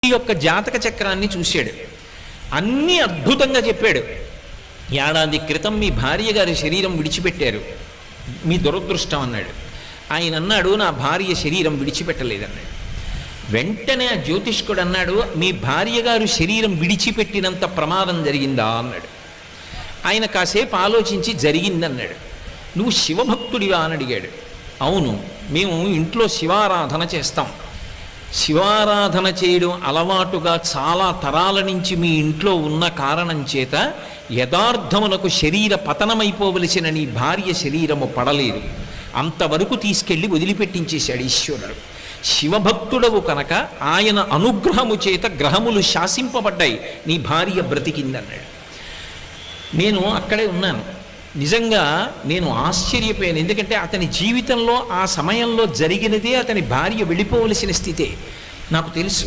యొక్క జాతక చక్రాన్ని చూశాడు. అన్నీ అద్భుతంగా చెప్పాడు. ఏడాది క్రితం మీ భార్య గారి శరీరం విడిచిపెట్టారు, మీ దురదృష్టం అన్నాడు. ఆయన అన్నాడు, నా భార్య శరీరం విడిచిపెట్టలేదన్నాడు. వెంటనే ఆ జ్యోతిష్కుడు అన్నాడు, మీ భార్య గారు శరీరం విడిచిపెట్టినంత ప్రమాదం జరిగిందా అన్నాడు. ఆయన కాసేపు ఆలోచించి జరిగిందన్నాడు. నువ్వు శివభక్తుడివా అని అడిగాడు. అవును, మేము ఇంట్లో శివారాధన చేస్తాం. శివారాధన చేయడం అలవాటుగా చాలా తరాల నుంచి మీ ఇంట్లో ఉన్న కారణం చేత యథార్థమునకు శరీర పతనమైపోవలసిన నీ భార్య శరీరము పడలేదు, అంతవరకు తీసుకెళ్ళి వదిలిపెట్టించేశాడు ఈశ్వరుడు. శివభక్తుడవు కనుక ఆయన అనుగ్రహము చేత గ్రహములు శాసింపబడ్డాయి, నీ భార్య బ్రతికిందన్నాడు. నేను అక్కడే ఉన్నాను. నిజంగా నేను ఆశ్చర్యపోయాను. ఎందుకంటే అతని జీవితంలో ఆ సమయంలో జరిగినదే అతని భార్య వెళ్ళిపోవలసిన స్థితే నాకు తెలుసు.